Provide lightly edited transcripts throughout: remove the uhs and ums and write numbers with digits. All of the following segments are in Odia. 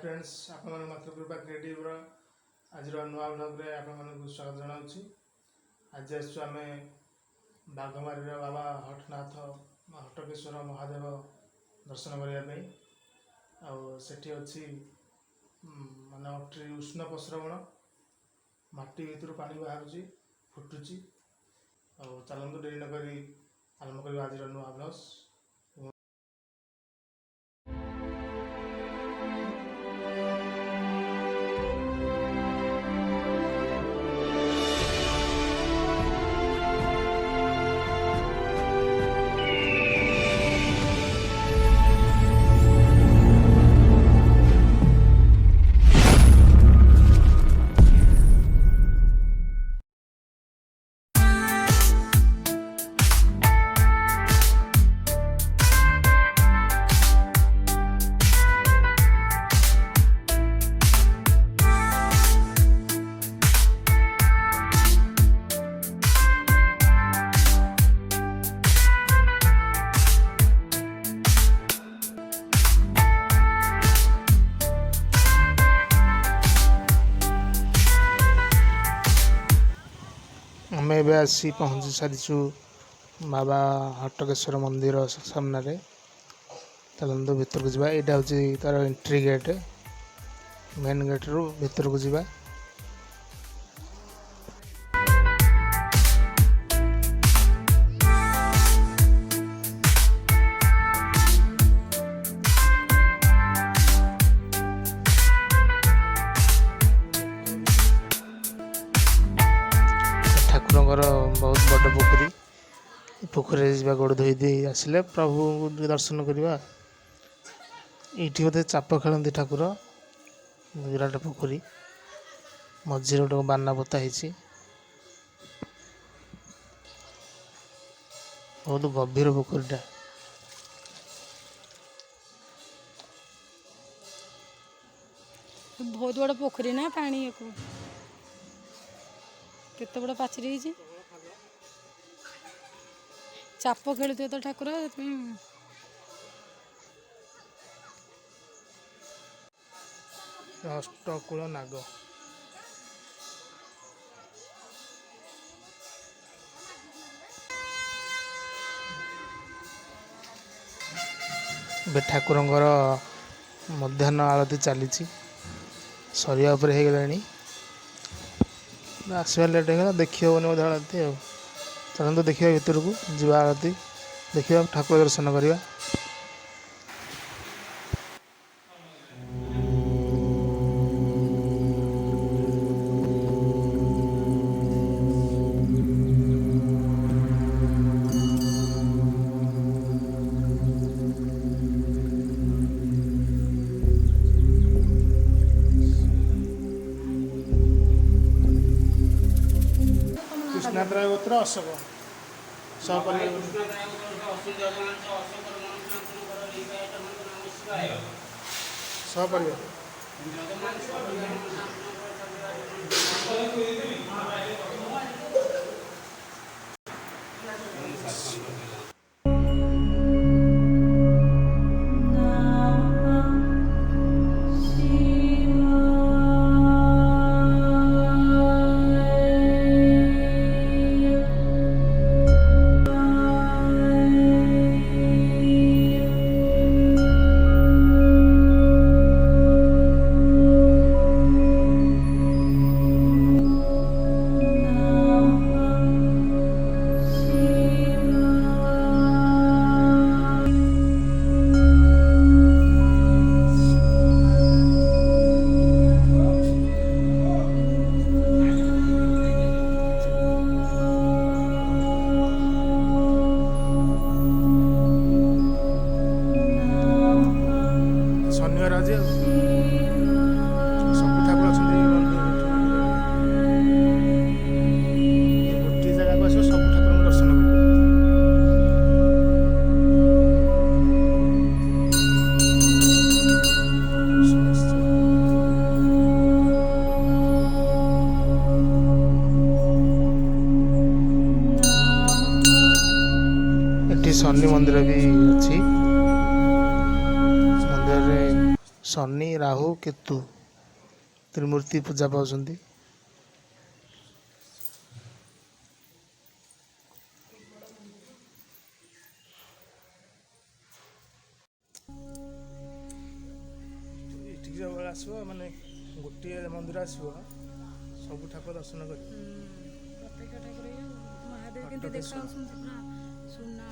फ्रेंड्स आपण मातृकृपा क्रिएटिव आज नुआ ब्लॉग रे आपण स्वागत जनाऊँ। आज आम बाघमारी बाबा हटनाथ हटकेश्वर महादेव दर्शन करने आठी अच्छी माने अट्री उष्ण प्रस्रवण माटी भर पानी बाहर फुटुची। चलतु डेरी नक आरंभ कर आज नुआ ब्लॉग्स। आम ए आसी पहुँची सारीचु बाबा हटकेश्वर मंदिर सामने। चलते भीतर को जावा। यहाँ हूँ तार एंट्री गेट, मेन गेट रु भीतर को जावा। ठाकुर बहुत बड़ पोखरी। पोखरी जा गोड़ धोई दे आसिले प्रभु दर्शन करवा। ये बोधे चाप खेलती ठाकुर। विराट पोखरी मझे गोटे बाना पोता है। बहुत गभीर पोखरीटा। बहुत बड़ा पोखरी ना पानी केते बड़ा पाचरी चाप खेलुए तो ठाकुर। अष्टकूल नाग ठाकुरंकर मध्याह्न आरती चली सरिया उपर हो गलानी। आसवा लेट हो देखी हेनी बोधे आरती। चलते देखा भीतर को जा आरती देखा ठाकुर दर्शन करवा। कृष्णाद्राय गोत्र अशोक सहपरिवार शनि मंदिर भी अच्छी। मंदिर ଶନି ରାହୁ କେତୁ ତ୍ରିମୂର୍ତ୍ତି ପୂଜା ପାଉଛନ୍ତି। ଏଠିକି ସବୁବେଳେ ଆସିବ ମାନେ ଗୋଟିଏ ମନ୍ଦିର ଆସିବ ସବୁ ଠାକୁର ଦର୍ଶନ କରିବ। ପ୍ରତ୍ୟେକ ଠାକୁର ମହାଦେବ କେମିତି ଦେଖା ଯାଉଛନ୍ତି ପୁରା ସୁନା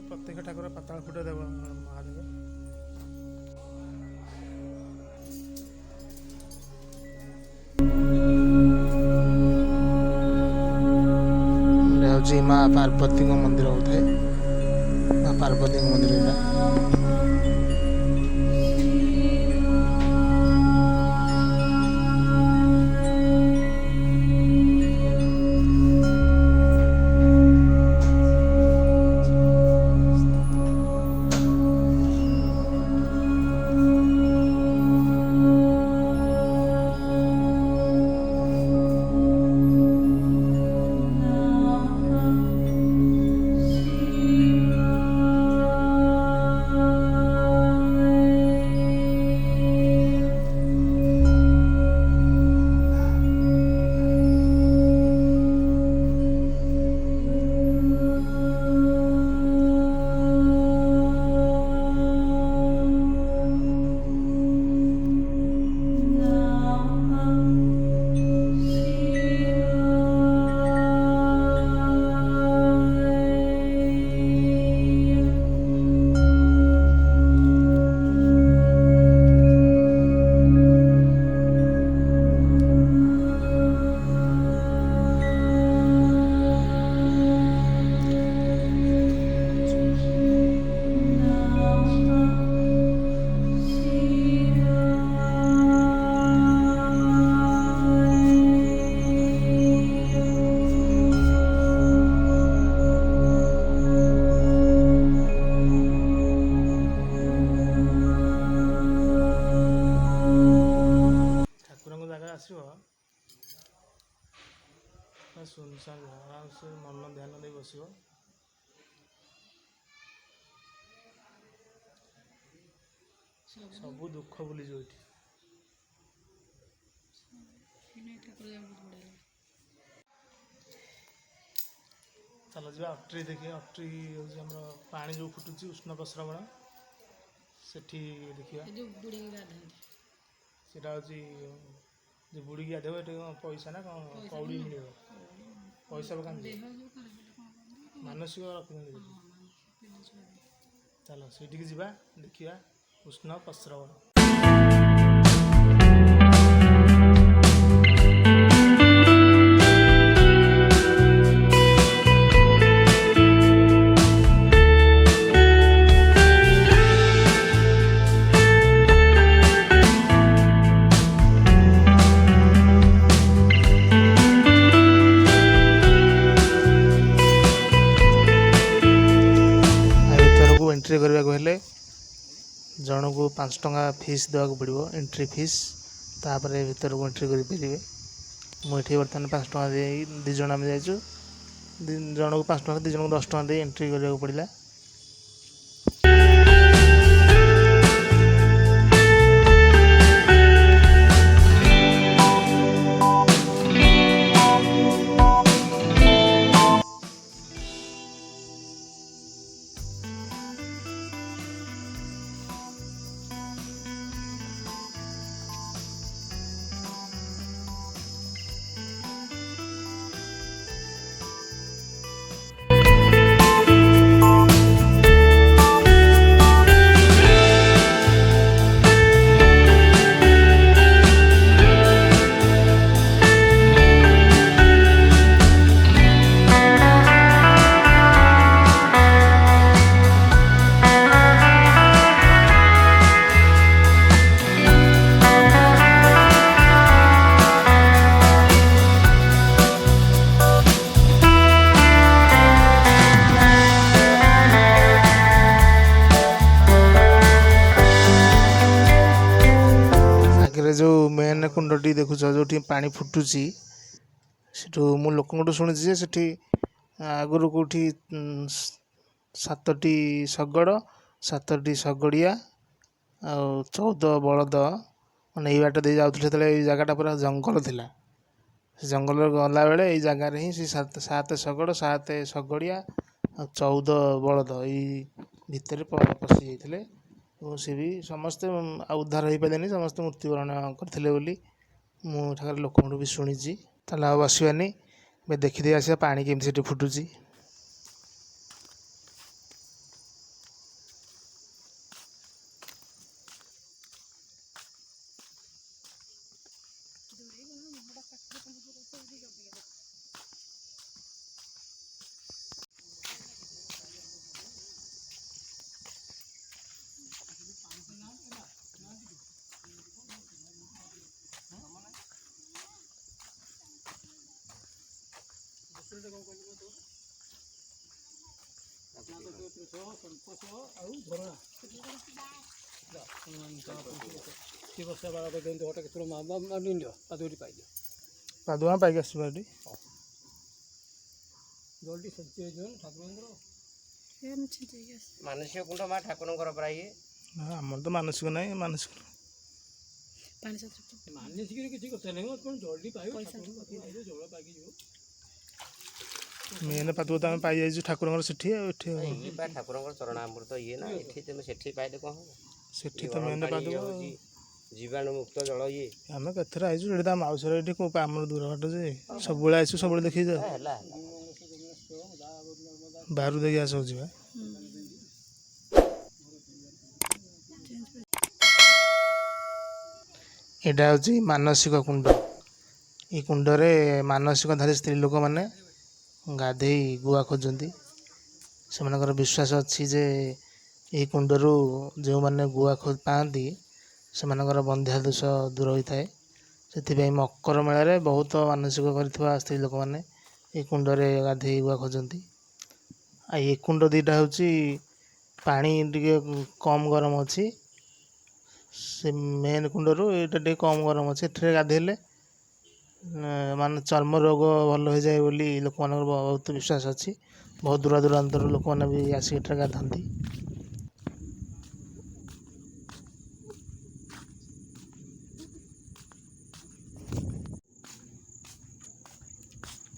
ପ୍ରତ୍ୟେକ ଠାକୁର ପାତାଳ ଫୁଟ ଦେବ ମହାଦେବ। ଏଇଟା ହେଉଛି ମା ପାର୍ବତୀଙ୍କ ମନ୍ଦିର ବୋଧେ, ମା ପାର୍ବତୀଙ୍କ ମନ୍ଦିର ଏଇଟା। ଆସିବ ସୁନସାନ ଆରାମସେ ମନ ଧ୍ୟାନ ଦେଇ ବସିବ। ସବୁ ଦୁଃଖ ଭୁଲିଯିବ ଏଠି। ଚାଲ ଯିବା ଅଟ୍ରି ଦେଖିବା। ଅଟ୍ରି ହେଉଛି ଆମର ପାଣି ଯେଉଁ ଫୁଟୁଛି ଉଷ୍ଣ ପ୍ରସ୍ରବଣ, ସେଠି ଦେଖିବା। ସେଇଟା ହେଉଛି ଯେ ବୁଡ଼ିକି ଗାଧେଇବ। ଏଠି କ'ଣ ପଇସା ନା କ'ଣ କଉଡ଼ି ମିଳିବ? ପଇସା ପକାନ୍ତି, ମାନସିକ ରଖୁଛନ୍ତି। ଚାଲ ସେଇଠିକି ଯିବା, ଦେଖିବା ଉଷ୍ଣ ପ୍ରସ୍ରବଣ। ଏଣ୍ଟ୍ରି କରିବାକୁ ହେଲେ ଜଣକୁ 5 ଟଙ୍କା ଫିସ୍ ଦେବାକୁ ପଡ଼ିବ, ଏଣ୍ଟ୍ରି ଫିସ୍। ତାପରେ ଭିତରକୁ ଏଣ୍ଟ୍ରି କରିପାରିବେ। ମୁଁ ଏଠି ବର୍ତ୍ତମାନ 5 ଟଙ୍କା ଦେଇ 2 ଜଣ ଆମେ ଯାଇଛୁ। ଜଣକୁ 5 ଟଙ୍କା, 2 ଜଣକୁ 10 ଟଙ୍କା ଦେଇ ଏଣ୍ଟ୍ରି କରିବାକୁ ପଡ଼ିଲା। ଯେଉଁ ମେନ୍ କୁଣ୍ଡଟି ଦେଖୁଛ, ଯେଉଁଠି ପାଣି ଫୁଟୁଛି, ସେଠୁ ମୁଁ ଲୋକଙ୍କଠୁ ଶୁଣିଛି ଯେ ସେଠି ଆଗରୁ କେଉଁଠି 7ଟି ଶଗଡ଼, 7ଟି ଶଗଡ଼ିଆ ଆଉ 14 ବଳଦ ମାନେ ଏଇ ବାଟ ଦେଇ ଯାଉଥିଲେ। ସେତେବେଳେ ଏଇ ଜାଗାଟା ପୁରା ଜଙ୍ଗଲ ଥିଲା। ସେ ଜଙ୍ଗଲରେ ଗଲାବେଳେ ଏଇ ଜାଗାରେ ହିଁ ସେ ସାତ ଶଗଡ଼ 7 ଶଗଡ଼ିଆ ଆଉ 14 ବଳଦ ଏଇ ଭିତରେ ପଶି ଯାଇଥିଲେ ଏବଂ ସେ ବି ସମସ୍ତେ ଆଉ ଉଦ୍ଧାର ହେଇପାରିଲେନି, ସମସ୍ତେ ମୃତ୍ୟୁବରଣ କରିଥିଲେ ବୋଲି ମୁଁ ଏଠାକାର ଲୋକଙ୍କଠୁ ବି ଶୁଣିଛି। ତାହେଲେ ଆଉ ବସିବାନି, ଏବେ ଦେଖିଦେଇ ଆସିବା ପାଣି କେମିତି ସେଠି ଫୁଟୁଛି। ପାଦୁଆ ପାଇକି ଆସିବା ଏଠି। ମାନସିକ କୁଣ୍ଡ ମା ଠାକୁରଙ୍କର ପ୍ରାୟ ଇଏ ଆମର ତ ମାନସିକ ନାହିଁ, ମାନସିକ କିଛି କଥା ନାହିଁ, ଆପଣ ଜଲ୍ଦି ପାଇବେ, ଜଳ ପାଇକି ଯିବ। ମେନ୍ ପାଦୁଆ ତ ଆମେ ପାଇଯାଇଛୁ ଠାକୁରଙ୍କର ସେଠି ଆଉ ଏଠି ଇଏ ବା ଠାକୁରଙ୍କର ଚରଣାମୃତ ଇଏ ନା, ଏଠି ତମେ ସେଠି ପାଇଲେ କଣ ହବ? ସେଠି ଇଏ ତ ଗରମ ମେନ୍ ପାଣି ପାଦୁଆ। ହଉଛି ଜୀବାଣୁ ମୁକ୍ତ ଜଳ ଇଏ। ଆମେ କେତେଥର ଆଇଛୁ, ଏଠି ତା ମାଉସୀର ଏଠି କୋଉ ଆମର ଦୂର ବାଟ ଯେ ସବୁବେଳେ ଆଇଛୁ, ସବୁବେଳେ ଦେଖିକି ଯାଉ। ହେଲା ବାହାରୁ ଦେଇକି ଆସ ଯିବା। ଏଇଟା ହେଉଛି ମାନସିକ କୁଣ୍ଡ। এই କୁଣ୍ଡରେ ମାନସିକଧାରୀ ସ୍ତ୍ରୀ ଲୋକମାନେ ଗାଧେଇ ଗୁଆ ଖୋଜନ୍ତି। ସେମାନଙ୍କର ବିଶ୍ୱାସ ଅଛି ଯେ ଏହି କୁଣ୍ଡରୁ ଯେଉଁମାନେ ଗୁଆ ପାଆନ୍ତି ସେମାନଙ୍କର ବନ୍ଧ୍ୟା ଦୋଷ ଦୂର ହୋଇଥାଏ। ସେଥିପାଇଁ ମକର ମେଳାରେ ବହୁତ ମାନସିକ କରିଥିବା ସ୍ତ୍ରୀ ଲୋକମାନେ ଏହି କୁଣ୍ଡରେ ଗାଧେଇ ଗୁଆ ଖୋଜନ୍ତି। ଆଉ ଏ କୁଣ୍ଡ ଦୁଇଟା ହେଉଛି ପାଣି ଟିକେ କମ୍ ଗରମ ଅଛି। ସେ ମେନ୍ କୁଣ୍ଡରୁ ଏଇଟା ଟିକେ କମ୍ ଗରମ ଅଛି। ଏଠାରେ ଗାଧେଇଲେ ମାନେ ଚର୍ମ ରୋଗ ଭଲ ହୋଇଯାଏ ବୋଲି ଲୋକମାନଙ୍କର ବହୁତ ବିଶ୍ୱାସ ଅଛି। ବହୁତ ଦୂର ଦୂରାନ୍ତରୁ ଲୋକମାନେ ବି ଆସି ଏଠାରେ ଗାଧାନ୍ତି।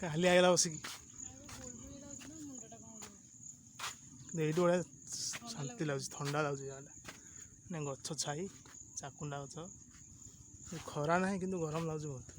କାଲି ଆଇଲା ବସିକି ଏଇଠି ବଢ଼ିଆ ଶାନ୍ତି ଲାଗୁଛି, ଥଣ୍ଡା ଲାଗୁଛି ଜାଗାଟା। ଗଛ ଛାଇ, ଚାକୁଣ୍ଡା ଗଛ, ଖରା ନାହିଁ କିନ୍ତୁ ଗରମ ଲାଗୁଛି ବହୁତ।